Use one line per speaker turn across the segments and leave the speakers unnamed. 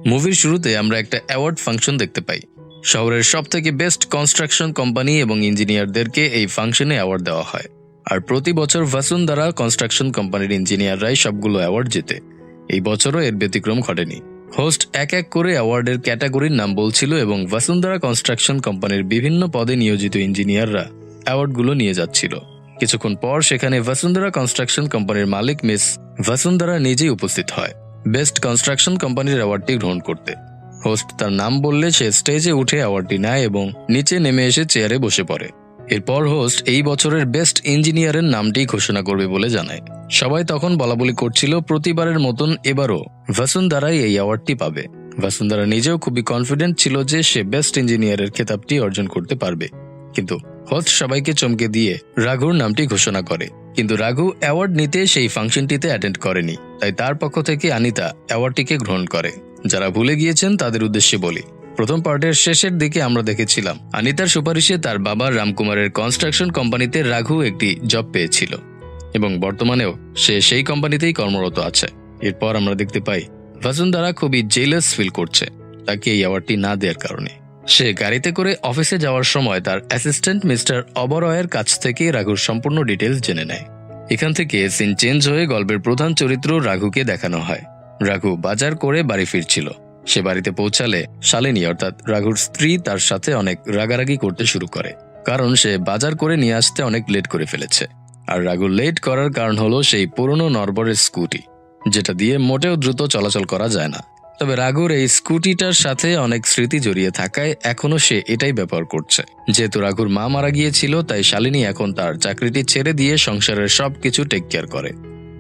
মুভির শুরুতে আমরা একটা অ্যাওয়ার্ড ফাংশন দেখতে পাই। শহরের সবথেকে বেস্ট কনস্ট্রাকশন কোম্পানি এবং ইঞ্জিনিয়ারদেরকে এই ফাংশনে অ্যাওয়ার্ড দেওয়া হয়। আর প্রতি বছর ভাসুন্ধরা কনস্ট্রাকশন কোম্পানির ইঞ্জিনিয়াররাই সবগুলো অ্যাওয়ার্ড জেতে। এই বছরও এর ব্যতিক্রম ঘটেনি। হোস্ট এক এক করে অ্যাওয়ার্ডের ক্যাটাগরির নাম বলছিল এবং ভাসুন্ধরা কনস্ট্রাকশন কোম্পানির বিভিন্ন পদে নিয়োজিত ইঞ্জিনিয়াররা অ্যাওয়ার্ডগুলো নিয়ে যাচ্ছিল। কিছুক্ষণ পর সেখানে ভাসুন্ধরা কনস্ট্রাকশন কোম্পানির মালিক মিস ভাসুন্ধরা নিজেই উপস্থিত হয় বেস্ট কনস্ট্রাকশন কোম্পানির অ্যাওয়ার্ডটি গ্রহণ করতে। হোস্ট তার নাম বললে সে স্টেজে উঠে অ্যাওয়ার্ডটি নেয় এবং নিচে নেমে এসে চেয়ারে বসে পড়ে। এরপর হোস্ট এই বছরের বেস্ট ইঞ্জিনিয়ারের নামটি ঘোষণা করবে বলে জানায়। সবাই তখন বলাবলি করছিল প্রতিবারের মতন এবারও ভাসুন্ধরাই এই অ্যাওয়ার্ডটি পাবে। ভাসুন্ধরা নিজেও খুবই কনফিডেন্ট ছিল যে সে বেস্ট ইঞ্জিনিয়ারের খেতাবটি অর্জন করতে পারবে। কিন্তু হোস্ট সবাইকে চমকে দিয়ে রাঘুর নামটি ঘোষণা করে। কিন্তু রাঘু অ্যাওয়ার্ড নিতে সেই ফাংশনটিতে অ্যাটেন্ড করেনি, তাই তার পক্ষ থেকে আনিতা অ্যাওয়ার্ডটিকে গ্রহণ করে। যারা ভুলে গিয়েছেন তাদের উদ্দেশ্যে বলি, প্রথম পার্টের শেষের দিকে আমরা দেখেছিলাম আনিতার সুপারিশে তার বাবা রামকুমারের কনস্ট্রাকশন কোম্পানিতে রাঘু একটি জব পেয়েছিল এবং বর্তমানেও সে সেই কোম্পানিতেই কর্মরত আছে। এরপর আমরা দেখতে পাই ভাসুন্ধরা খুবই জেলাস ফিল করছে তাকে এই অ্যাওয়ার্ডটি না দেওয়ার কারণে। সে গাড়িতে করে অফিসে যাওয়ার সময় তার অ্যাসিস্ট্যান্ট মিস্টার অবরয়ের কাছ থেকে রাঘুর সম্পূর্ণ ডিটেলস জেনে নেয়। এখান থেকে সিন চেঞ্জ হয়ে গল্পের প্রধান চরিত্র রাঘুকে দেখানো হয়। রাঘু বাজার করে বাড়ি ফিরছিল। সে বাড়িতে পৌঁছালে শালিনী অর্থাৎ রাঘুর স্ত্রী তার সাথে অনেক রাগারাগি করতে শুরু করে, কারণ সে বাজার করে নিয়ে আসতে অনেক লেট করে ফেলেছে। আর রাঘু লেট করার কারণ হলো সেই পুরনো নরবরের স্কুটি, যেটা দিয়ে মোটেও দ্রুত চলাচল করা যায় না। তবে রাঘুর এই স্কুটিটার সাথে অনেক স্মৃতি জড়িয়ে থাকায় এখনো সে এটাই ব্যবহার করছে। যেহেতু রাঘুর মা মারা গিয়েছিল, তাই শালিনী এখন তার চাকরিটি ছেড়ে দিয়ে সংসারের সবকিছু টেক কেয়ার করে।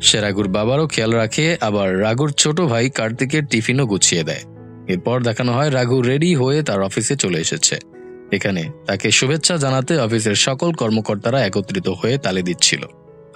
সে রাঘুর বাবারও খেয়াল রাখে, আবার রাঘুর ছোট ভাই কার্তিকের টিফিনও গুছিয়ে দেয়। এরপর দেখানো হয় রাঘু রেডি হয়ে তার অফিসে চলে এসেছে। এখানে তাকে শুভেচ্ছা জানাতে অফিসের সকল কর্মকর্তারা একত্রিত হয়ে তালি দিচ্ছিল।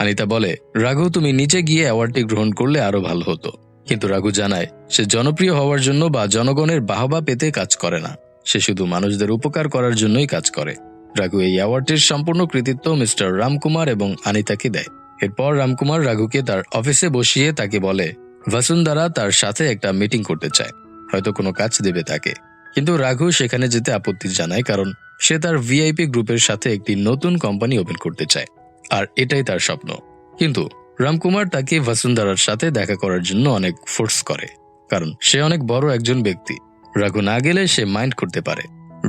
আনিতা বলে, রাঘু তুমি নিচে গিয়ে অ্যাওয়ার্ডটি গ্রহণ করলে আরো ভালো হতো। কিন্তু রাঘু জানায় সে জনপ্রিয় হওয়ার জন্য বা জনগণের বাহবা পেতে কাজ করে না, সে শুধু মানুষদের উপকার করার জন্যই কাজ করে। রাঘু এই অ্যাওয়ার্ডটির সম্পূর্ণ কৃতিত্ব মিস্টার রামকুমার এবং আনিতাকে দেয়। এরপর রামকুমার রাঘুকে তার অফিসে বসিয়ে তাকে বলে ভাসুন্ধরা তার সাথে একটা মিটিং করতে চায়, হয়তো কোনো কাজ দেবে তাকে। কিন্তু রাঘু সেখানে যেতে আপত্তি জানায়, কারণ সে তার ভিআইপি গ্রুপের সাথে একটি নতুন কোম্পানি ওপেন করতে চায় আর এটাই তার স্বপ্ন। কিন্তু রামকুমার তাকে ভাসুন্ধরার সাথে দেখা করার জন্য অনেক ফোর্স করে, কারণ সে অনেক বড় একজন ব্যক্তি। রাঘু না গেলে সে মাইন্ড করতে পারে।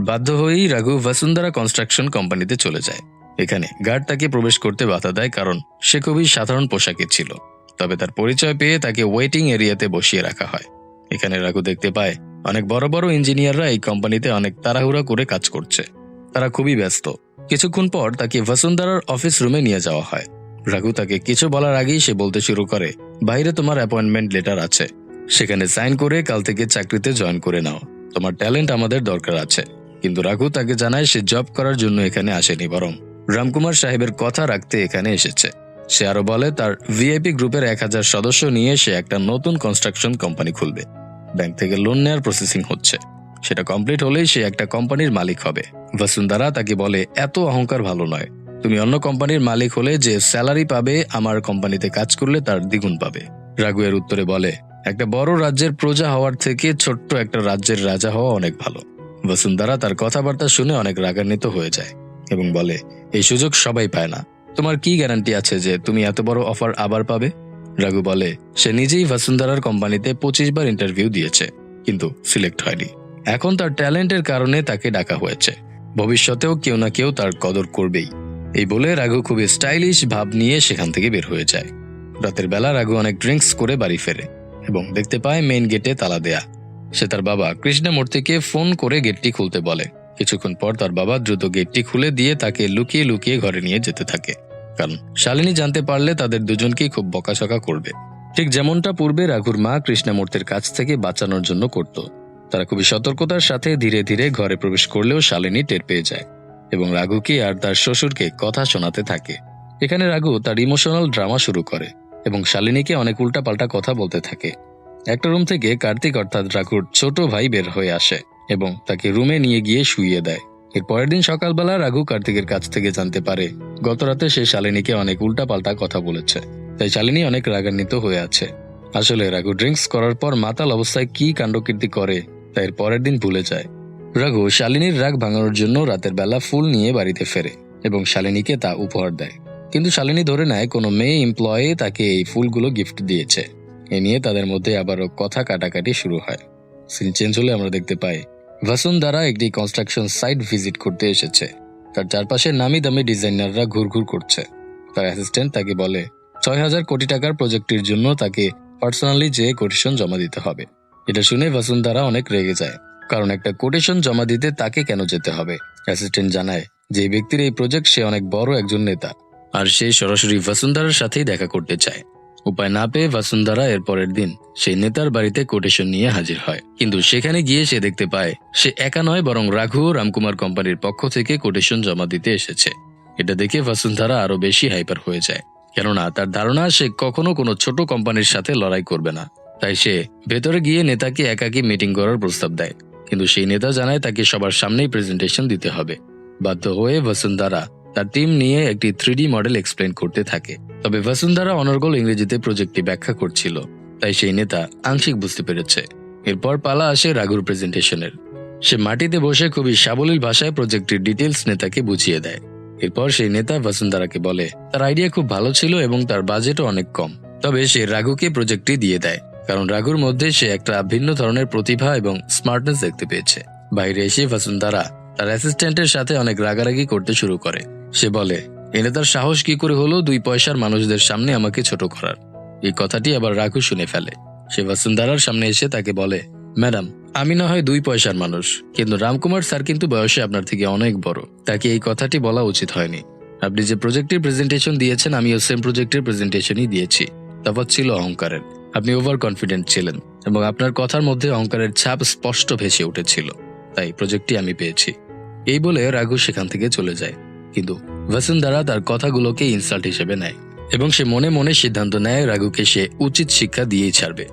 বাধ্য হয়েই রাঘু ভাসুন্ধরা কনস্ট্রাকশন কোম্পানিতে চলে যায়। এখানে গার্ড তাকে প্রবেশ করতে বাধা দেয়, কারণ সে খুবই সাধারণ পোশাকে ছিল। তবে তার পরিচয় পেয়ে তাকে ওয়েটিং এরিয়াতে বসিয়ে রাখা হয়। এখানে রাঘু দেখতে পায় অনেক বড় বড় ইঞ্জিনিয়াররা এই কোম্পানিতে অনেক তাড়াহুড়া করে কাজ করছে, তারা খুবই ব্যস্ত। কিছুক্ষণ পর তাকে ভাসুন্ধরার অফিস রুমে নিয়ে যাওয়া হয়। রাঘু তাকে কিছু বলার আগেই সে বলতে শুরু করে, বাইরে তোমার অ্যাপয়েন্টমেন্ট লেটার আছে, সেখানে সাইন করে কাল থেকে চাকরিতে জয়েন করে নাও, তোমার ট্যালেন্ট আমাদের দরকার আছে। কিন্তু রাঘু তাকে জানায় সে জব করার জন্য এখানে আসেনি, বরং রামকুমার সাহেবের কথা রাখতে এখানে এসেছে। সে আরো বলে তার ভিআইপি গ্রুপের 1000 সদস্য নিয়ে সে একটা নতুন কনস্ট্রাকশন কোম্পানি খুলবে। ব্যাংক থেকে লোন নেওয়ার প্রসেসিং হচ্ছে, সেটা কমপ্লিট হলেই সে একটা কোম্পানির মালিক হবে। ভাসুন্ধরা তাকে বলে, এত অহংকার ভালো নয়, তুমি অন্য কোম্পানির মালিক হলে যে স্যালারি পাবে আমার কোম্পানিতে কাজ করলে তার দ্বিগুণ পাবে। রাঘু এর উত্তরে বলে, একটা বড় রাজ্যের প্রজা হওয়ার থেকে ছোট্ট একটা রাজ্যের রাজা হওয়া অনেক ভালো। ভাসুন্ধরা তার কথাবার্তা শুনে অনেক রাগান্বিত হয়ে যায় এবং বলে, এই সুযোগ সবাই পায় না, তোমার কি গ্যারান্টি আছে যে তুমি এত বড় অফার আবার পাবে? রাঘু বলে সে নিজেই ভাসুন্ধরার কোম্পানিতে 25 বার ইন্টারভিউ দিয়েছে, কিন্তু সিলেক্ট হয়নি। এখন তার ট্যালেন্টের কারণে তাকে ডাকা হয়েছে, ভবিষ্যতেও কেউ না কেউ তার কদর করবেই। এই বলে রাঘু খুবই স্টাইলিশ ভাব নিয়ে সেখান থেকে বের হয়ে যায়। রাতের বেলা রাঘু অনেক ড্রিঙ্কস করে বাড়ি ফেরে এবং দেখতে পায় মেইন গেটে তালা দেয়া। সে তার বাবা কৃষ্ণমূর্তিকে ফোন করে গেটটি খুলতে বলে। কিছুক্ষণ পর তার বাবা দ্রুত গেটটি খুলে দিয়ে তাকে লুকিয়ে লুকিয়ে ঘরে নিয়ে যেতে থাকে, কারণ শালিনী জানতে পারলে তাদের দুজনকেই খুব বকাঝকা করবে। ঠিক যেমনটা পূর্বে রাঘুর মা কৃষ্ণমূর্তির কাছ থেকে বাঁচানোর জন্য করত। তারা খুবই সতর্কতার সাথে ধীরে ধীরে ঘরে প্রবেশ করলেও শালিনী টের পেয়ে যায় এবং রাঘুকে আর তার শ্বশুরকে কথা শোনাতে থাকে। এখানে রাঘু তার ইমোশনাল ড্রামা শুরু করে এবং শালিনীকে অনেক উল্টাপাল্টা কথা বলতে থাকে। একটা রুম থেকে কার্তিক অর্থাৎ রাঘুর ছোট ভাই বের হয়ে আসে এবং তাকে রুমে নিয়ে গিয়ে শুইয়ে দেয়। এর পরের দিন সকালবেলা রাঘু কার্তিকের কাছ থেকে জানতে পারে গতরাতে সে শালিনীকে অনেক উল্টাপাল্টা কথা বলেছে, তাই শালিনী অনেক রাগান্বিত হয়ে আছে। আসলে রাঘু ড্রিঙ্কস করার পর মাতাল অবস্থায় কি কাণ্ডকীর্তি করে তা এর পরের দিন ভুলে যায়। রাঘু শালিনীর রাগ ভাঙানোর জন্য রাতের বেলা ফুল নিয়ে বাড়িতে ফেরে এবং শালিনীকে তা উপহার দেয়, কিন্তু শালিনী ধরে নেয় কোনো মেয়ে এমপ্লয়ি তাকে এই ফুলগুলো গিফট দিয়েছে। এ নিয়ে তাদের মধ্যে আবারও কথা কাটাকাটি শুরু হয়। সিন চেঞ্জ হলে আমরা দেখতে পাই বসুন্ধরা একটি কনস্ট্রাকশন সাইট ভিজিট করতে এসেছে। তার চারপাশে নামি দামি ডিজাইনাররা ঘুরঘুর করছে। তার অ্যাসিস্ট্যান্ট তাকে বলে ৬,০০০ কোটি টাকার প্রজেক্টের জন্য তাকে পার্সোনালি যে কোটেশন জমা দিতে হবে। এটা শুনে বসুন্ধরা অনেক রেগে যায়, কারণ একটা কোটেশন জমা দিতে তাকে কেন যেতে হবে। অ্যাসিস্ট্যান্ট জানায় যে ব্যক্তির এই প্রজেক্ট সে অনেক বড় একজন নেতা, আর সে সরাসরি বসুন্ধরার সাথেই দেখা করতে চায়। উপায় না পেয়ে বসুন্ধরা এর পরের দিন সেই নেতার বাড়িতে কোটেশন নিয়ে হাজির হয়, কিন্তু সেখানে গিয়ে সে দেখতে পায় সে একা নয়, বরং রাঘু ও রামকুমার কোম্পানির পক্ষ থেকে কোটেশন জমা দিতে এসেছে। এটা দেখে বসুন্ধরা আরো বেশি হাইপার হয়ে যায়, কেননা তার ধারণা সে কখনো কোনো ছোট কোম্পানির সাথে লড়াই করবে না। তাই সে ভেতরে গিয়ে নেতাকে একাকী মিটিং করার প্রস্তাব দেয়, কিন্তু সেই নেতা জানায় তাকে সবার সামনেই প্রেজেন্টেশন দিতে হবে। বাধ্য হয়ে বসুন্ধরা তার টিম নিয়ে একটি 3D মডেল এক্সপ্লেন করতে থাকে। তবে বসুন্ধরা অনর্গল ইংরেজিতে প্রজেক্টটি ব্যাখ্যা করছিল, তাই সেই নেতা আংশিক বুঝতে পেরেছে। এরপর পালা আসে রাঘুর প্রেজেন্টেশনের। সে মাটিতে বসে খুবই সাবলীল ভাষায় প্রজেক্টের ডিটেলস নেতাকে বুঝিয়ে দেয়। এরপর সেই নেতা বসুন্ধরাকে বলে তার আইডিয়া খুব ভালো ছিল এবং তার বাজেটও অনেক কম। তবে সে রাঘুকে প্রজেক্টটি দিয়ে দেয়, কারণ রাঘুর মধ্যে সে একটা ভিন্ন ধরনের প্রতিভা এবং স্মার্টনেস দেখতে পেয়েছে। বাইরে এসে বসুন্ধরা তার অ্যাসিস্ট্যান্টের সাথে অনেক রাগারাগি করতে শুরু করে। সে বলে এনে তার সাহস কি করে হলো 2 পয়সার মানুষদের সামনে আমাকে ছোট করার। এই কথাটি আবার রাঘু শুনে ফেলে। সে বসুন্ধরার সামনে এসে তাকে বলে, ম্যাডাম, আমি না হয় 2 পয়সার মানুষ, কিন্তু রামকুমার স্যার কিন্তু বয়সে আপনার থেকে অনেক বড়। তাকে এই কথাটি বলা উচিত হয়নি। আপনি যে প্রজেক্টের প্রেজেন্টেশন দিয়েছেন আমিও সেম প্রজেক্টের প্রেজেন্টেশনই দিয়েছি। তফাৎ ছিল অহংকারের। আপনি ওভার কনফিডেন্ট ছিলেন এবং আপনার কথার মধ্যে অহংকারের ছাপ স্পষ্ট ভেসে উঠেছিল, তাই প্রজেক্টটি আমি পেয়েছি। এই বলে রাঘু সেখান থেকে চলে যায়, কিন্তু বসুন্ধরা তার কথাগুলোকে ইনসাল্ট হিসেবে নেয় এবং সে মনে মনে সিদ্ধান্ত নেয় রাঘুকে সে উচিত শিক্ষা দিয়েই ছাড়বে।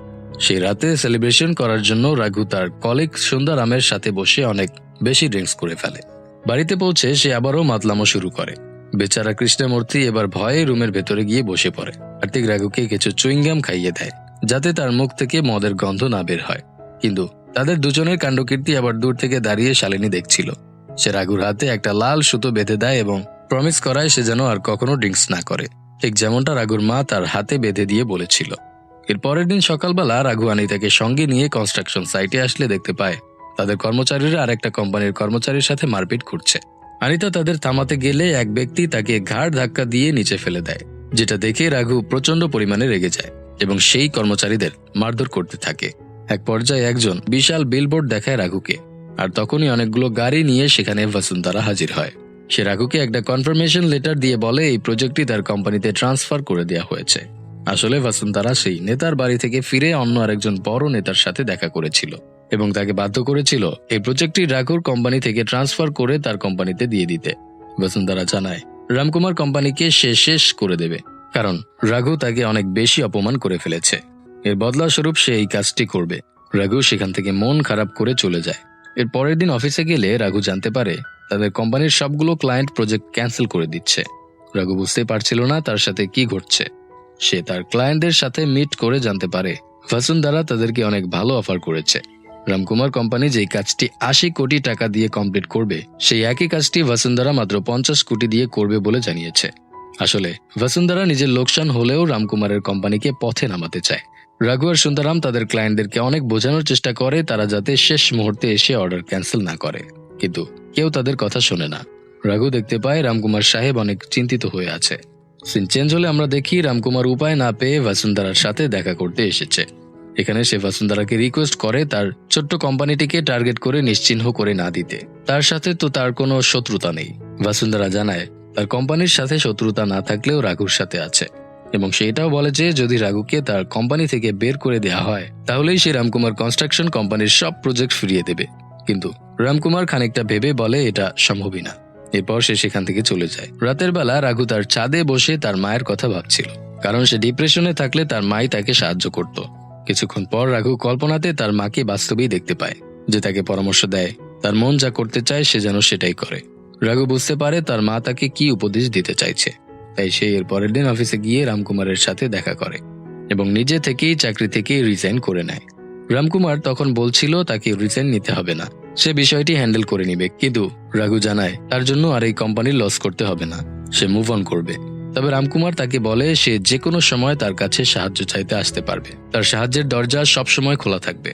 সেই রাতে সেলিব্রেশন করার জন্য রাঘু তার কলিগ সুন্দরামের সাথে বসে অনেক বেশি ড্রিঙ্কস করে ফেলে। বাড়িতে পৌঁছে সে আবারও মাতলামো শুরু করে। বেচারা কৃষ্ণমূর্তি এবার ভয়ে রুমের ভেতরে গিয়ে বসে পড়ে। কার্তিক রাঘুকে কিছু চুইংগাম খাইয়ে দেয়, যাতে তার মুখ থেকে মদের গন্ধ না বের হয়। কিন্তু তাদের দুজনের কাণ্ডকীর্তি আবার দূর থেকে দাঁড়িয়ে শালিনী দেখছিল। সে রাঘুর হাতে একটা লাল সুতো বেঁধে দেয় এবং প্রমিস করায় সে যেন আর কখনো ড্রিঙ্কস না করে, ঠিক যেমনটা রাঘুর মা তার হাতে বেঁধে দিয়ে বলেছিল। এর পরের দিন সকালবেলা রাঘু আনিতাকে সঙ্গে নিয়ে কনস্ট্রাকশন সাইটে আসলে দেখতে পায় তাদের কর্মচারীরা আর একটা কোম্পানির কর্মচারীর সাথে মারপিট করছে। আনিতা তাদের থামাতে গেলে এক ব্যক্তি তাকে ঘাড় ধাক্কা দিয়ে নিচে ফেলে দেয়, যেটা দেখে রাঘু প্রচন্ড পরিমাণে রেগে যায় এবং সেই কর্মচারীদের মারধর করতে থাকে। এক পর্যায়ে একজন বিশাল বিলবোর্ড দেখায় রাঘুকে, আর তখনই অনেকগুলো গাড়ি নিয়ে সেখানে বসুন্ধরা হাজির হয়। সে রাঘুকে একটা কনফার্মেশন লেটার দিয়ে বলে এই প্রজেক্টটি তার কোম্পানিতে ট্রান্সফার করে দেওয়া হয়েছে। আসলে বসুন্ধরা সেই নেতার বাড়ি থেকে ফিরে অন্য আরেকজন বড় নেতার সাথে দেখা করেছিল এবং তাকে বাধ্য করেছিল এই প্রজেক্টটি রাঘুর কোম্পানি থেকে ট্রান্সফার করে তার কোম্পানিতে দিয়ে দিতে। বসুন্ধরা জানায় রামকুমার কোম্পানিকে সে শেষ করে দেবে, কারণ রাঘু তাকে অনেক বেশি অপমান করে ফেলেছে। এর বদলা স্বরূপ সে এই কাজটি করবে। রাঘু সেখান থেকে মন খারাপ করে চলে যায়। এর পরের দিন অফিসে গেলে রাঘু জানতে পারে তাদের কোম্পানির সবগুলো ক্লায়েন্ট প্রজেক্ট ক্যান্সেল করে দিচ্ছে। রাঘু বুঝতে পারছিল না তার সাথে কি ঘটছে। সে তার ক্লায়েন্টদের সাথে মিট করে জানতে পারে বসুন্ধরা তাদেরকে অনেক ভালো অফার করেছে। রামকুমার কোম্পানি যেই কাজটি 80 কোটি টাকা দিয়ে কমপ্লিট করবে, সেই একই কাজটি বসুন্ধরা মাত্র 50 কোটি দিয়ে করবে বলে জানিয়েছে। আসলে বসুন্ধরা নিজের লোকসান হলেও রামকুমারের কোম্পানিকে পথে নামাতে চায়। রাঘু আর সুন্দরাম তাদের ক্লায়েন্টদেরকে অনেক বোঝানোর চেষ্টা করে তারা যাতে শেষ মুহূর্তে এসে অর্ডার ক্যান্সেল না করে, কিন্তু কেউ তাদের কথা শোনে না। রাঘু দেখতে পায় রামকুমার সাহেব অনেক চিন্তিত হয়ে আছে। সিন চেঞ্জ হলে আমরা দেখি রামকুমার উপায় না পেয়ে বসুন্ধরার সাথে দেখা করতে এসেছে। এখানে সে বসুন্ধরাকে রিকোয়েস্ট করে তার ছোট্ট কোম্পানিটিকে টার্গেট করে নিশ্চিহ্ন করে না দিতে। তার সাথে তো তার কোনো শত্রুতা নেই। বসুন্ধরা জানায় তার কোম্পানির সাথে শত্রুতা না থাকলেও রাঘুর সাথে আছে, এবং সেটাও বলে যে যদি রাঘুকে তার কোম্পানি থেকে বের করে দেওয়া হয় তাহলেই সে রামকুমার কনস্ট্রাকশন কোম্পানির সব প্রজেক্ট ফিরিয়ে দেবে। কিন্তু রামকুমার খানিকটা ভেবে বলে এটা সম্ভবই না। এরপর সে সেখান থেকে চলে যায়। রাতের বেলা রাঘু তার ছাদে বসে তার মায়ের কথা ভাবছিল, কারণ সে ডিপ্রেশনে থাকলে তার মাই তাকে সাহায্য করত। কিছুক্ষণ পর রাঘু কল্পনাতে তার মাকে বাস্তবেই দেখতে পায়, যে তাকে পরামর্শ দেয় তার মন যা করতে চায় সে যেন সেটাই করে। রাঘু বুঝতে পারে তার মা তাকে কি উপদেশ দিতে চাইছে, তাই সে এর পরের দিন অফিসে গিয়ে রামকুমারের সাথে দেখা করে। এবং নিজে থেকেই চাকরি থেকে রিজাইন করে নেয়। রামকুমার তখন বলছিল তাকে রিজাইন নিতে হবে না, সে বিষয়টি হ্যান্ডেল করে নিবে, কিন্তু রাঘু জানায় তার জন্য আর এই কোম্পানি লস করতে হবে না, সে মুভ অন করবে। তবে রামকুমার তাকে বলে সে যে কোনো সময় তার কাছে সাহায্য চাইতে আসতে পারবে, তার সাহায্যের দরজা সবসময় খোলা থাকবে।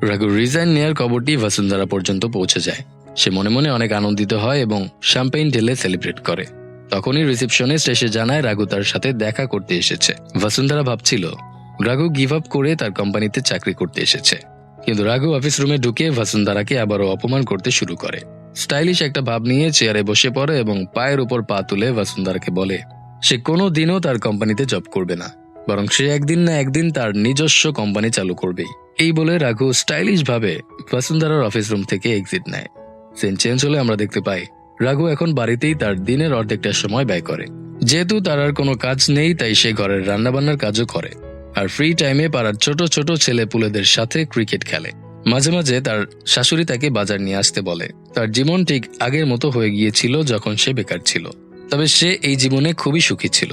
রাঘু রিজাইন নেয়ার খবরটি বসুন্ধরা পর্যন্ত পৌঁছে যায়। সে মনে মনে অনেক আনন্দিত হয় এবং শ্যাম্পেইন ঢেলে সেলিব্রেট করে। তখনই রিসেপশনিস্ট এসে জানায় রাঘু তার সাথে দেখা করতে এসেছে। বসুন্ধরা ভাবছিল রাঘু গিভ আপ করে তার কোম্পানিতে চাকরি করতে এসেছে, কিন্তু রাঘু অফিস রুমে ঢুকে বসুন্ধরাকে আবারও অপমান করতে শুরু করে। স্টাইলিশ একটা ভাব নিয়ে চেয়ারে বসে পড়ে এবং পায়ের উপর পা তুলে বসুন্ধরাকে বলে সে কোনো দিনও তার কোম্পানিতে জব করবে না, বরং সে একদিন না একদিন তার নিজস্ব কোম্পানি চালু করবেই। এই বলে রাঘু স্টাইলিশ ভাবে বসুন্ধরার অফিস রুম থেকে এক্সিট নেয়। সিন চেঞ্জ হলে আমরা দেখতে পাই রাঘু এখন বাড়িতেই তার দিনের অর্ধেকটা সময় ব্যয় করে। যেহেতু তার আর কোনো কাজ নেই, তাই সে ঘরের রান্নাবান্নার কাজও করে, আর ফ্রি টাইমে পাড়ার ছোট ছোট ছেলে পুলেদের সাথে ক্রিকেট খেলে। মাঝে মাঝে তার শাশুড়ি তাকে বাজার নিয়ে আসতে বলে। তার জীবন ঠিক আগের মতো হয়ে গিয়েছিল যখন সে বেকার ছিল, তবে সে এই জীবনে খুবই সুখী ছিল।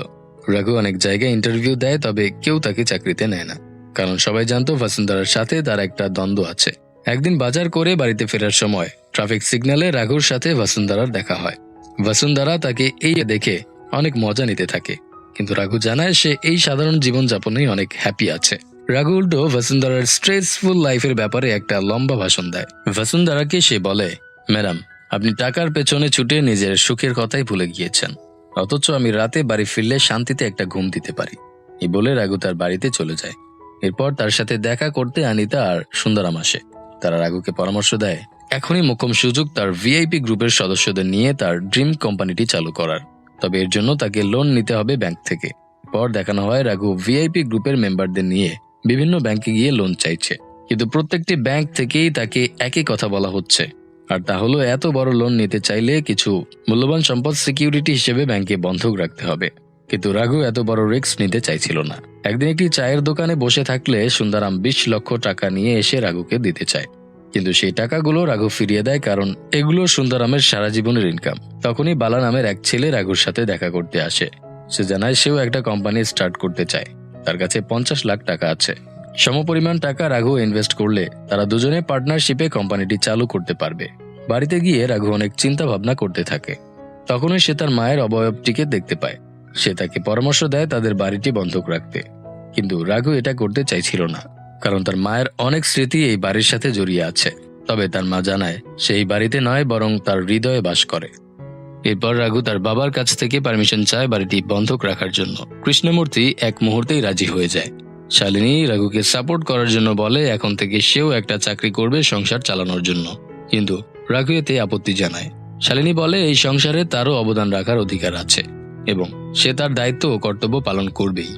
রাঘু অনেক জায়গায় ইন্টারভিউ দেয়, তবে কেউ তাকে চাকরিতে নেয় না, কারণ সবাই জানতো বসুন্ধরার সাথে তার একটা দ্বন্দ্ব আছে। একদিন বাজার করে বাড়িতে ফেরার সময় ট্রাফিক সিগন্যালে রাঘুর সাথে বসুন্ধরার দেখা হয়। বসুন্ধরা তাকে এই দেখে অনেক মজা নিতে থাকে, কিন্তু রাঘু জানায় সে এই সাধারণ জীবনযাপনেই অনেক হ্যাপি আছে। রাঘু উল্টো বসুন্ধরার স্ট্রেসফুল লাইফের ব্যাপারে একটা লম্বা ভাষণ দেয়। বসুন্ধরাকে সে বলে, ম্যাডাম, আপনি টাকার পেছনে ছুটে নিজের সুখের কথাই ভুলে গিয়েছেন, অথচ আমি রাতে বাড়ি ফিরলে শান্তিতে একটা ঘুম দিতে পারি। এই বলে রাঘু তার বাড়িতে চলে যায়। এরপর তার সাথে দেখা করতে অনিতা আর সুন্দরাম আসে। তারা রাঘুকে পরামর্শ দেয় এখনই মোক্ষম সুযোগ তার ভিআইপি গ্রুপের সদস্যদের নিয়ে তার ড্রিম কোম্পানিটি চালু করার, তবে এর জন্য তাকে লোন নিতে হবে ব্যাংক থেকে। পর দেখানো হয় রাঘু ভিআইপি গ্রুপের মেম্বারদের নিয়ে বিভিন্ন ব্যাংকে গিয়ে লোন চাইছে, কিন্তু প্রত্যেকটি ব্যাংক থেকেই তাকে একই কথা বলা হচ্ছে, আর তা হলো এত বড় লোন নিতে চাইলে কিছু মূল্যবান সম্পদ সিকিউরিটি হিসেবে ব্যাংকে বন্ধক রাখতে হবে। কিন্তু রাঘু এত বড় রিস্ক নিতে চাইছিল না। একদিন একটি চায়ের দোকানে বসে থাকলে সুন্দরাম 20 লক্ষ টাকা নিয়ে এসে রাঘুকে দিতে চায়, কিন্তু সেই টাকাগুলো রাঘু ফিরিয়ে দেয়, কারণ এগুলো সুন্দরামের সারা জীবনের ইনকাম। তখনই বালা নামের এক ছেলে রাঘুর সাথে দেখা করতে আসে। সে জানায় সেও একটা কোম্পানি স্টার্ট করতে চায়, তার কাছে 50 লাখ টাকা আছে। সমপরিমাণ টাকা রাঘু ইনভেস্ট করলে তারা দুজনে পার্টনারশিপে কোম্পানিটি চালু করতে পারবে। বাড়িতে গিয়ে রাঘু অনেক চিন্তা ভাবনা করতে থাকে। তখনই সে তার মায়ের অবয়বটিকে দেখতে পায়। সে তাকে পরামর্শ দেয় তাদের বাড়িটি বন্ধক রাখতে, কিন্তু রাঘু এটা করতে চাইছিল না, কারণ তার মায়ের অনেক স্মৃতি এই বাড়ির সাথে জড়িয়ে আছে। তবে তার মা জানায় সে এই বাড়িতে নয়, বরং তার হৃদয়ে বাস করে। এরপর রাঘু তার বাবার কাছ থেকে পারমিশন চায় বাড়িটি বন্ধক রাখার জন্য। কৃষ্ণমূর্তি এক মুহূর্তেই রাজি হয়ে যায়। শালিনী রাঘুকে সাপোর্ট করার জন্য বলে এখন থেকে সেও একটা চাকরি করবে সংসার চালানোর জন্য, কিন্তু রাঘু এতে আপত্তি জানায়। শালিনী বলে এই সংসারে তারও অবদান রাখার অধিকার আছে এবং সে তার দায়িত্ব ও কর্তব্য পালন করবেই।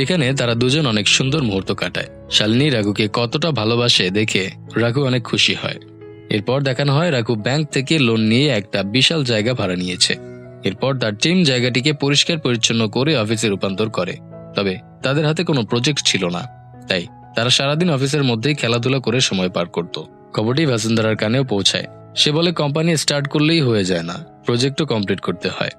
এখানে তারা দুজন অনেক সুন্দর মুহূর্ত কাটায়। শালিনী রাঘুকে কতটা ভালোবাসে দেখে রাঘু অনেক খুশি হয়। এরপর দেখানো হয় রাঘু ব্যাংক থেকে লোন নিয়ে একটা বিশাল জায়গা ভাড়া নিয়েছে। এরপর তার টিম জায়গাটিকে পরিষ্কার পরিচ্ছন্ন করে অফিসে রূপান্তর করে। তবে তাদের হাতে কোনো প্রজেক্ট ছিল না, তাই তারা সারাদিন অফিসের মধ্যেই খেলাধুলা করে সময় পার করত। খবরটি বসুন্ধরার কানেও পৌঁছায়। সে বলে কোম্পানি স্টার্ট করলেই হয়ে যায় না, প্রজেক্টও কমপ্লিট করতে হয়।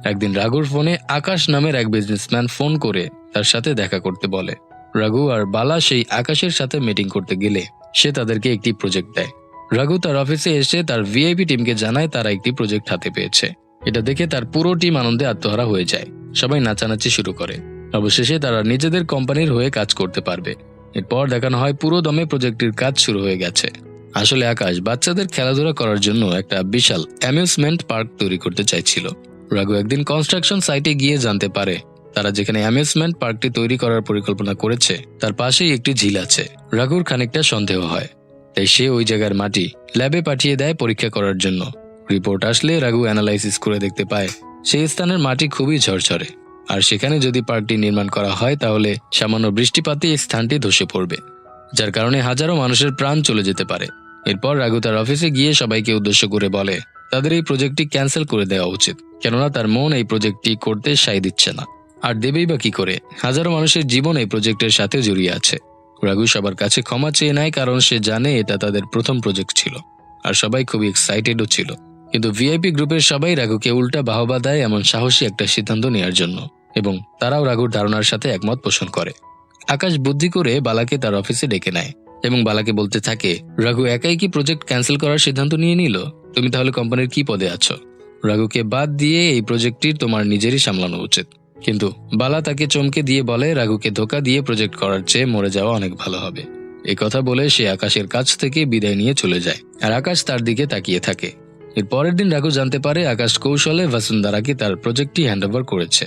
একদিন রাঘুর ফোনে আকাশ নামের এক বিজনেসম্যান ফোন করে তার সাথে দেখা করতে বলে। রাঘু আর বালা সেই আকাশের সাথে মিটিং করতে গেলে সে তাদেরকে একটি প্রজেক্ট দেয়। রাঘু তার অফিসে এসে তার ভিআইপি টিমকে জানায় তারা একটি প্রজেক্ট হাতে পেয়েছে। এটা দেখে তার পুরো টিম আনন্দে আত্মহারা হয়ে যায়। সবাই নাচানাচি শুরু করে। অবশেষে তারা নিজেদের কোম্পানির হয়ে কাজ করতে পারবে। এরপর দেখানো হয় পুরো দমে প্রজেক্টের কাজ শুরু হয়ে গেছে। আসলে আকাশ বাচ্চাদের খেলাধুলা করার জন্য একটা বিশাল অ্যামিউজমেন্ট পার্ক তৈরি করতে চাইছিল। রাঘু একদিন কনস্ট্রাকশন সাইটে গিয়ে জানতে পারে তারা যেখানে অ্যামিউজমেন্ট পার্কটি তৈরি করার পরিকল্পনা করেছে তার পাশেই একটি ঝিল আছে। রাঘুর খানিকটা সন্দেহ হয়, তাই সে ওই জায়গার মাটি ল্যাবে পাঠিয়ে দেয় পরীক্ষা করার জন্য। রিপোর্ট আসলে রাঘু অ্যানালাইসিস করে দেখতে পায় সেই স্থানের মাটি খুবই ঝরঝরে, আর সেখানে যদি পার্কটি নির্মাণ করা হয় তাহলে সামান্য বৃষ্টিপাতে এই স্থানটি ধসে পড়বে, যার কারণে হাজারো মানুষের প্রাণ চলে যেতে পারে। এরপর রাঘু তার অফিসে গিয়ে সবাইকে উদ্দেশ্য করে বলে তাদের এই প্রজেক্টটি ক্যান্সেল করে দেওয়া উচিত, কেননা তার মন এই প্রজেক্টটি করতে সায় দিচ্ছে না। আর দেবেই বা কি করে, হাজারো মানুষের জীবন এই প্রজেক্টের সাথে জড়িয়ে আছে। রাঘু সবার কাছে ক্ষমা চেয়ে নেয়, কারণ সে জানে এটা তাদের প্রথম প্রজেক্ট ছিল আর সবাই খুবই এক্সাইটেডও ছিল। কিন্তু ভিআইপি গ্রুপের সবাই রাঘুকে উল্টা বাহবা দেয় এমন সাহসী একটা সিদ্ধান্ত নেওয়ার জন্য, এবং তারাও রাঘুর ধারণার সাথে একমত পোষণ করে। আকাশ বুদ্ধি করে বালাকে তার অফিসে ডেকে নেয় এবং বালাকে বলতে থাকে, রাঘু একাই কি প্রজেক্ট ক্যান্সেল করার সিদ্ধান্ত নিয়ে নিল? তুমি তাহলে কোম্পানির কি পদে আছো? রাঘুকে বাদ দিয়ে এই প্রজেক্টটি তোমার নিজেরই সামলানো উচিত। কিন্তু বালা তাকে চমকে দিয়ে বলে, রাঘুকে ধোকা দিয়ে প্রজেক্ট করার চেয়ে মরে যাওয়া অনেক ভালো হবে। এই কথা বলে সে আকাশের কাছ থেকে বিদায় নিয়ে চলে যায়, আর আকাশ তার দিকে তাকিয়ে থাকে। এর পরের দিন রাঘু জানতে পারে আকাশ কৌশলে ভাসুন্ধারাকে তার প্রজেক্টটি হ্যান্ডওভার করেছে।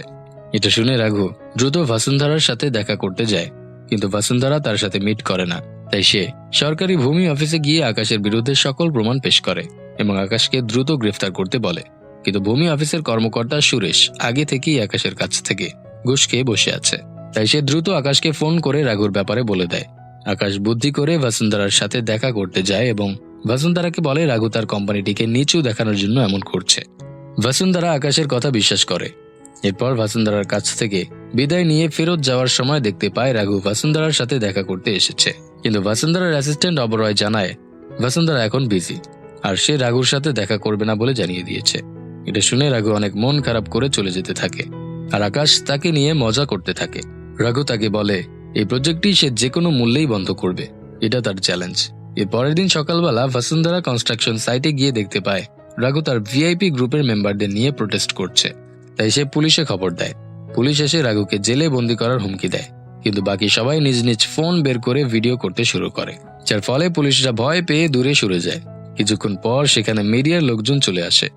এটা শুনে রাঘু দ্রুত ভাসুন্ধারার সাথে দেখা করতে যায়, কিন্তু ভাসুন্ধারা তার সাথে মিট করে না। তাই সে সরকারি ভূমি অফিসে গিয়ে আকাশের বিরুদ্ধে সকল প্রমাণ পেশ করে এবং আকাশকে দ্রুত গ্রেফতার করতে বলে। কিন্তু ভূমি অফিসের কর্মকর্তা সুরেশ আগে থেকেই আকাশের কাছ থেকে ঘুষ খেয়ে বসে আছে। তাই সে দ্রুত আকাশকে ফোন করে রাঘুর ব্যাপারে বলে দেয়। আকাশ বুদ্ধি করে ভাসুন্ধারার সাথে দেখা করতে যায় এবং ভাসুন্ধারাকে বলে রাঘু তার কোম্পানিটিকে নিচু দেখানোর জন্য এমন করছে। ভাসুন্ধারা আকাশের কথা বিশ্বাস করে। এরপর ভাসুন্ধারার কাছ থেকে বিদায় নিয়ে ফেরত যাওয়ার সময় দেখতে পায় রাঘু ভাসুন্ধারার সাথে দেখা করতে এসেছে। কিন্তু ভাসুন্ধারার অ্যাসিস্ট্যান্ট অবরয় জানায় ভাসুন্ধারা এখন বিজি, আর সে রাঘুর সাথে দেখা করবে না বলে জানিয়ে দিয়েছে। এটা শুনে রাঘু অনেক মন খারাপ করে চলে যেতে থাকে, আর আকাশ তাকে নিয়ে মজা করতে থাকে। রাঘু তাকে বলে এই প্রজেক্টটি সে যে কোনো মূল্যেই বন্ধ করবে, এটা তার চ্যালেঞ্জ। এর পরের দিন সকালবেলা ভাসুন্ধারা কনস্ট্রাকশন সাইটে গিয়ে দেখতে পায় রাঘু তার ভিআইপি গ্রুপের মেম্বারদের নিয়ে প্রোটেস্ট করছে। তাই সে পুলিশে খবর দেয়। পুলিশ এসে রাঘুকে জেলে বন্দি করার হুমকি দেয়, কিন্তু বাকি সবাই নিজ নিজ ফোন বের করে ভিডিও করতে শুরু করে, যার ফলে পুলিশরা ভয় পেয়ে দূরে সরে যায়। কিছুক্ষণ পর সেখানে মিডিয়ার লোকজন চলে আসে।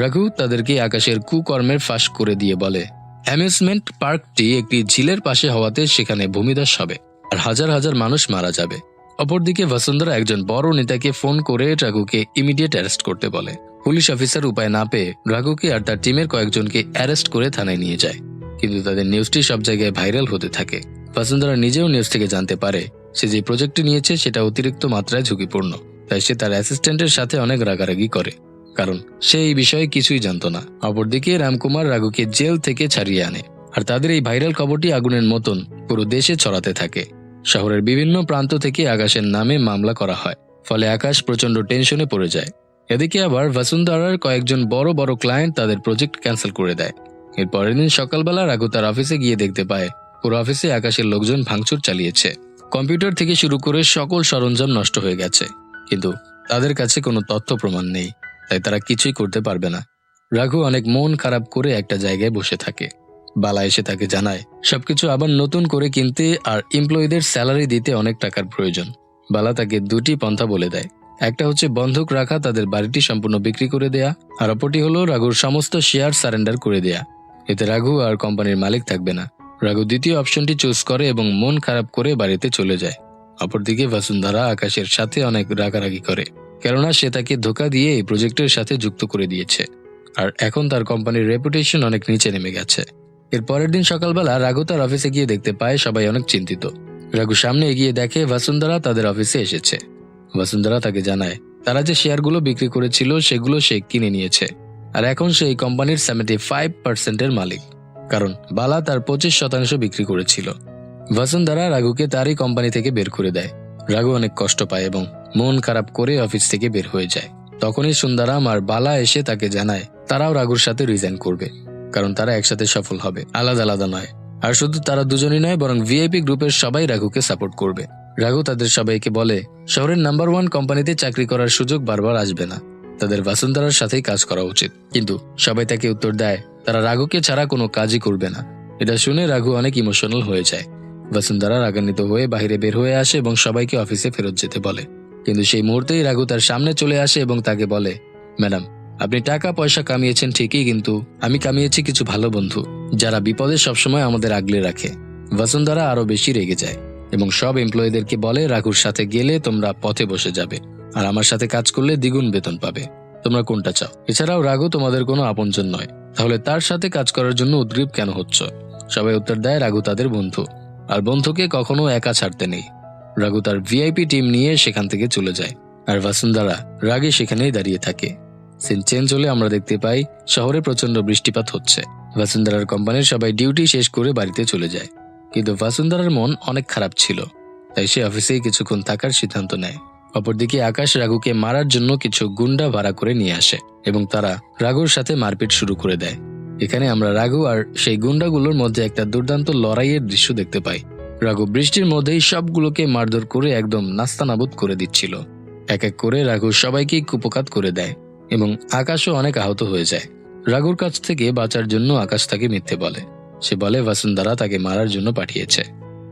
রাঘু তাদেরকে আকাশের কুকর্মের ফাঁস করে দিয়ে বলে অ্যামিউজমেন্ট পার্কটি একটি ঝিলের পাশে হওয়াতে সেখানে ভূমিধস হবে আর হাজার হাজার মানুষ মারা যাবে। অপরদিকে ভাসুন্ধারা একজন বড় নেতাকে ফোন করে রাঘুকে ইমিডিয়েট অ্যারেস্ট করতে বলে। পুলিশ অফিসার উপায় না পেয়ে রাঘুকে আর তার টিমের কয়েকজনকে অ্যারেস্ট করে থানায় নিয়ে যায়, কিন্তু তাদের নিউজটি সব জায়গায় ভাইরাল হতে থাকে। ভাসুন্ধারা নিজেও নিউজ থেকে জানতে পারে সে যে প্রজেক্টটি নিয়েছে সেটা অতিরিক্ত মাত্রায় ঝুঁকিপূর্ণ। তাই সে তার অ্যাসিস্ট্যান্টের সাথে অনেক রাগারাগি করে, কারণ সে এই বিষয়ে কিছুই জানতো না। অপরদিকে রামকুমার রাঘুকে জেল থেকে ছাড়িয়ে আনে, আর তাদের এই ভাইরাল খবরটি আগুনের মতন পুরো দেশে ছড়াতে থাকে। শহরের বিভিন্ন প্রান্ত থেকে আকাশের নামে মামলা করা হয়, ফলে আকাশ প্রচন্ড টেনশনে পড়ে যায়। এদিকে আবার ভাসুন্ধারার কয়েকজন বড় বড় ক্লায়েন্ট তাদের প্রজেক্ট ক্যান্সেল করে দেয়। এর পরের দিন সকালবেলা রাঘু তার অফিসে গিয়ে দেখতে পায় পুরো অফিসে আকাশের লোকজন ভাঙচুর চালিয়েছে। কম্পিউটার থেকে শুরু করে সকল সরঞ্জাম নষ্ট হয়ে গেছে, কিন্তু তাদের কাছে কোনো তথ্য প্রমাণ নেই, তাই তারা কিছুই করতে পারবে না। রাঘু অনেক মন খারাপ করে একটা জায়গায় বসে থাকে। বালা এসে তাকে জানায় সবকিছু আবার নতুন করে কিনতে আর এমপ্লয়ীদের স্যালারি দিতে অনেক টাকার প্রয়োজন। বালা তাকে দুটি পন্থা বলে দেয়। একটা হচ্ছে বন্ধক রাখা তাদের বাড়িটি সম্পূর্ণ বিক্রি করে দেয়া, আর অপরটি হলো রাঘুর সমস্ত শেয়ার সারেন্ডার করে দেয়া। এতে রাঘু আর কোম্পানির মালিক থাকবে না। রাঘু দ্বিতীয় অপশনটি চুজ করে এবং মন খারাপ করে বাড়িতে চলে যায়। অপরদিকে ভাসুন্ধারা আকাশের সাথে অনেক রাগারাগি করে, কেননা সে তাকে ধোকা দিয়ে এই প্রজেক্টের সাথে যুক্ত করে দিয়েছে, আর এখন তার কোম্পানির রেপুটেশন অনেক নিচে নেমে গেছে। এর পরের দিন সকালবেলা রাঘু তার অফিসে গিয়ে দেখতে পায় সবাই অনেক চিন্তিত। রাঘু সামনে এগিয়ে দেখে ভাসুন্ধারা তাদের অফিসে এসেছে। ভাসুন্ধারা তাকে জানায় তারা যে শেয়ারগুলো বিক্রি করেছিল সেগুলো সে কিনে নিয়েছে, আর এখন সে এই কোম্পানির 75% মালিক, কারণ বালা তার 25% বিক্রি করেছিল। ভাসুন্ধারা রাঘুকে তারই কোম্পানি থেকে বের করে দেয়। রাঘু অনেক কষ্ট পায় এবং মন খারাপ করে অফিস থেকে বের হয়ে যায়। তখনই সুন্দরাম আর বালা এসে তাকে জানায় তারাও রাঘুর সাথে রিজাইন করবে, কারণ তারা একসাথে সফল হবে, আলাদা আলাদা নয়। আর শুধু তারা দুজনই নয়, বরং ভিআইপি গ্রুপের সবাই রাঘুকে সাপোর্ট করবে। রাঘু তাদের সবাইকে বলে শহরের নাম্বার 1 কোম্পানিতে চাকরি করার সুযোগ বারবার আসবে না, তাদের ভাসুন্ধারার সাথেই কাজ করা উচিত। কিন্তু সবাই তাকে উত্তর দেয় তারা রাঘুকে ছাড়া কোনো কাজই করবে না। এটা শুনে রাঘু অনেক ইমোশনাল হয়ে যায়। ভাসুন্ধারা রাগান্বিত হয়ে বাইরে বের হয়ে আসে এবং সবাইকে অফিসে ফেরত যেতে বলে, কিন্তু সেই মুহূর্তেই রাঘু তার সামনে চলে আসে এবং তাকে বলে ম্যাডাম, আপনি টাকা পয়সা কামিয়েছেন ঠিকই, কিন্তু আমি কামিয়েছি কিছু ভালো বন্ধু, যারা বিপদে সবসময় আমাদের আগলে রাখে। ভাসুন্ধারা আরো বেশি রেগে যায় এবং সব এমপ্লয়ীদেরকে বলে রাঘুর সাথে গেলে তোমরা পথে বসে যাবে, আর আমার সাথে কাজ করলে দ্বিগুণ বেতন পাবে। তোমরা কোনটা চাও? এছাড়াও রাঘু তোমাদের কোনো আপনজন নয়, তাহলে তার সাথে কাজ করার জন্য উদ্গ্রীব কেন হচ্ছ? সবাই উত্তর দেয় রাঘু তাদের বন্ধু, আর বন্ধুকে কখনো একা ছাড়তে নেই। রাঘু তার ভিআইপি টিম নিয়ে সেখান থেকে চলে যায়, আর ভাসুন্ধারা রাগে সেখানেই দাঁড়িয়ে থাকে। সিন চেঞ্জ হলে আমরা দেখতে পাই শহরে প্রচন্ড বৃষ্টিপাত হচ্ছে। ভাসুন্ধারার কোম্পানির সবাই ডিউটি শেষ করে বাড়িতে চলে যায়, কিন্তু ভাসুন্ধারার মন অনেক খারাপ ছিল, তাই সে অফিসেই কিছুক্ষণ থাকার সিদ্ধান্ত নেয়। অপরদিকে আকাশ রাঘুকে মারার জন্য কিছু গুন্ডা ভাড়া করে নিয়ে আসে এবং তারা রাঘুর সাথে মারপিট শুরু করে দেয়। এখানে আমরা রাঘু আর সেই গুন্ডাগুলোর মধ্যে একটা দুর্দান্ত লড়াইয়ের দৃশ্য দেখতে পাই। রাঘু বৃষ্টির মধ্যেই সবগুলোকে মারধর করে একদম নাস্তানাবুদ করে দিচ্ছিল। এক এক করে রাঘু সবাইকে কুপকাত করে দেয় এবং আকাশও অনেক আহত হয়ে যায়। রাঘুর কাছ থেকে বাঁচার জন্য আকাশ তাকে মিথ্যে বলে। সে বলে বসুন্ধরা তাকে মারার জন্য পাঠিয়েছে।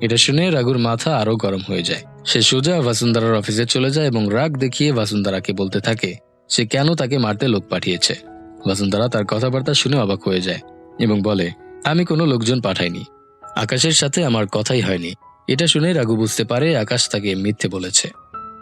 এটা শুনে রাঘুর মাথা আরো গরম হয়ে যায়। সে সোজা বসুন্ধরার অফিসে চলে যায় এবং রাগ দেখিয়ে বসুন্ধরাকে বলতে থাকে সে কেন তাকে মারতে লোক পাঠিয়েছে। বসুন্ধরা তার কথাবার্তা শুনে অবাক হয়ে যায় এবং বলে, আমি কোনো লোকজন পাঠাইনি, আকাশের সাথে আমার কথাই হয়নি। এটা শুনে রাঘু বুঝতে পারে আকাশ তাকে মিথ্যে বলেছে।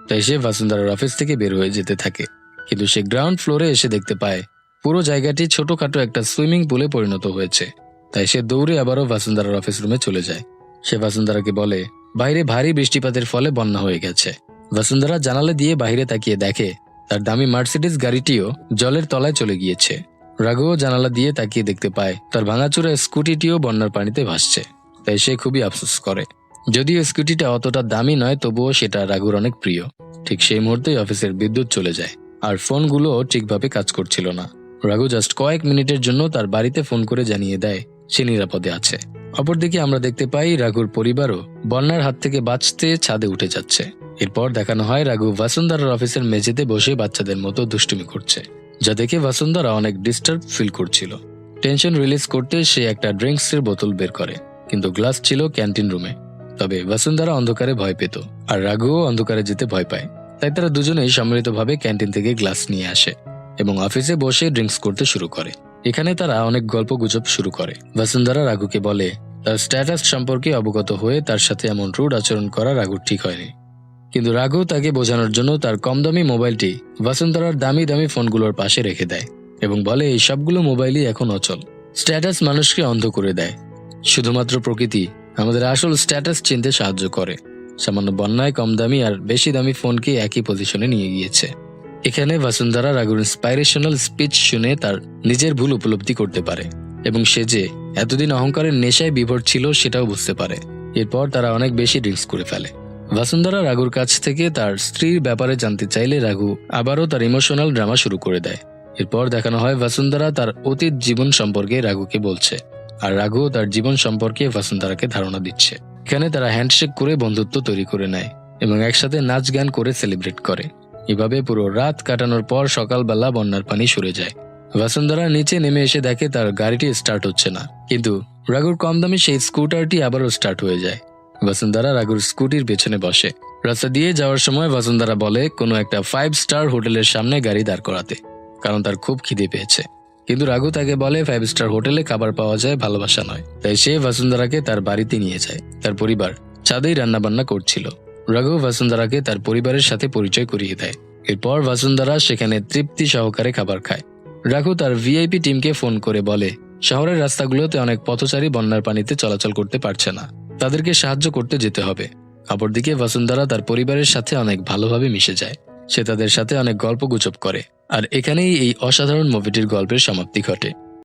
তাই সে বসুন্ধরার অফিস থেকে বের হয়ে যেতে থাকে। কিন্তু সে গ্রাউন্ড ফ্লোরে এসে দেখতে পায় পুরো জায়গাটি ছোটখাটো একটা সুইমিং পুলে পরিণত হয়েছে। তাই সে দৌড়ে আবারও বসুন্ধরার অফিস রুমে চলে যায়। সে বসুন্ধরাকে বলে বাইরে ভারী বৃষ্টিপাতের ফলে বন্যা হয়ে গেছে। বসুন্ধরা জানালা দিয়ে বাইরে তাকিয়ে দেখে তার দামি মার্সিডিজ গাড়িটিও জলের তলায় চলে গিয়েছে। রাঘুও জানালা দিয়ে তাকিয়ে দেখতে পায় তার ভাঙাচোরা স্কুটিটিও বন্যার পানিতে ভাসছে। তাই সে খুবই আফসোস করে। যদিও স্কুটিটা অতটা দামি নয়, তবুও সেটা রাঘুর অনেক প্রিয়। ঠিক সেই মুহূর্তেই অফিসের বিদ্যুৎ চলে যায় আর ফোনগুলোও ঠিকভাবে কাজ করছিল না। রাঘু জাস্ট কয়েক মিনিটের জন্য তার বাড়িতে ফোন করে জানিয়ে দেয় সে নিরাপদে আছে। অপরদিকে আমরা দেখতে পাই রাঘুর পরিবারও বন্যার হাত থেকে বাঁচতে ছাদে উঠে যাচ্ছে। এরপর দেখানো হয় রাঘু বসুন্ধরার অফিসের মেঝেতে বসে বাচ্চাদের মতো দুষ্টুমি করছে, যা দেখে বসুন্ধরা অনেক ডিস্টার্ব ফিল করছিল। টেনশন রিলিজ করতে সে একটা ড্রিঙ্কসের বোতল বের করে, কিন্তু গ্লাস ছিল ক্যান্টিন রুমে। তবে বসুন্ধরা অন্ধকারে ভয় পেত আর রাঘুও অন্ধকারে যেতে ভয় পায়। তাই তারা দুজনেই সম্মিলিতভাবে ক্যান্টিন থেকে গ্লাস নিয়ে আসে এবং অফিসে বসে ড্রিঙ্কস করতে শুরু করে। এখানে তারা অনেক গল্প গুজব শুরু করে। বসুন্ধরা রাঘুকে বলে তার স্ট্যাটাস সম্পর্কে অবগত হয়ে তার সাথে এমন রুড আচরণ করা রাঘুর ঠিক হয়নি। কিন্তু রাঘু তাকে বোঝানোর জন্য তার কম দামি মোবাইলটি বসুন্ধরার দামি দামি ফোনগুলোর পাশে রেখে দেয় এবং বলে এই সবগুলো মোবাইলই এখন অচল। স্ট্যাটাস মানুষকে অন্ধ করে দেয়, শুধুমাত্র প্রকৃতি আমাদের আসল স্ট্যাটাস চিনতে সাহায্য করে। সামান্য বন্যায় কম দামি আর বেশি দামি ফোনকে একই পজিশনে নিয়ে গিয়েছে। এখানে বসুন্ধরা রাঘুর ইন্সপাইরেশনাল স্পিচ শুনে তার নিজের ভুল উপলব্ধি করতে পারে এবং সে যে এতদিন অহংকারের নেশায় বিভোর ছিল সেটাও বুঝতে পারে। এরপর তারা অনেক বেশি ড্রিঙ্কস করে ফেলে। বসুন্ধরা রাঘুর কাছ থেকে তার স্ত্রীর ব্যাপারে জানতে চাইলে রাঘু আবারও তার ইমোশনাল ড্রামা শুরু করে দেয়। এরপর দেখানো হয় বসুন্ধরা তার অতীত জীবন সম্পর্কে রাঘুকে বলছে আর রাঘু তার জীবন সম্পর্কে বসুন্ধরাকে ধারণা দিচ্ছে। এখানে তারা হ্যান্ডশেক করে বন্ধুত্ব তৈরি করে নেয় এবং একসাথে নাচ গান করে সেলিব্রেট করে। এভাবে পুরো রাত কাটানোর পর সকালবেলা বন্যার পানি সরে যায়। বসুন্ধরা নিচে নেমে এসে দেখে তার গাড়িটি স্টার্ট হচ্ছে না, কিন্তু রাঘুর কম দামি সেই স্কুটারটি আবারও স্টার্ট হয়ে যায়। বসুন্ধরা রাঘুর স্কুটির পেছনে বসে। রাস্তা দিয়ে যাওয়ার সময় বসুন্ধরা বলে কোনো একটা 5 স্টার হোটেলের সামনে গাড়ি দাঁড় করাতে, কারণ তার খুব খিদে পেয়েছে। কিন্তু রাঘু তাকে বলে 5 স্টার হোটেলে খাবার পাওয়া যায়, ভালোবাসা নয়। তাই সে বসুন্ধরাকে তার বাড়িতে নিয়ে যায়। তার পরিবার ছাদেই রান্নাবান্না করছিল। রাঘু বসুন্ধরাকে তার পরিবারের সাথে পরিচয় করিয়ে দেয়। এরপর বসুন্ধরা সেখানে তৃপ্তি সহকারে খাবার খায়। রাঘু তার ভিআইপি টিমকে ফোন করে বলে শহরের রাস্তাগুলোতে অনেক পথচারী বন্যার পানিতে চলাচল করতে পারছে না, তাদেরকে সাহায্য করতে যেতে হবে। অপরদিকে বসুন্ধরা তার পরিবারের সাথে অনেক ভালোভাবে মিশে যায়। সে তাদের সাথে অনেক গল্প গুজব করে আর এখানেই এই অসাধারণ মুভিটির গল্পের সমাপ্তি ঘটে।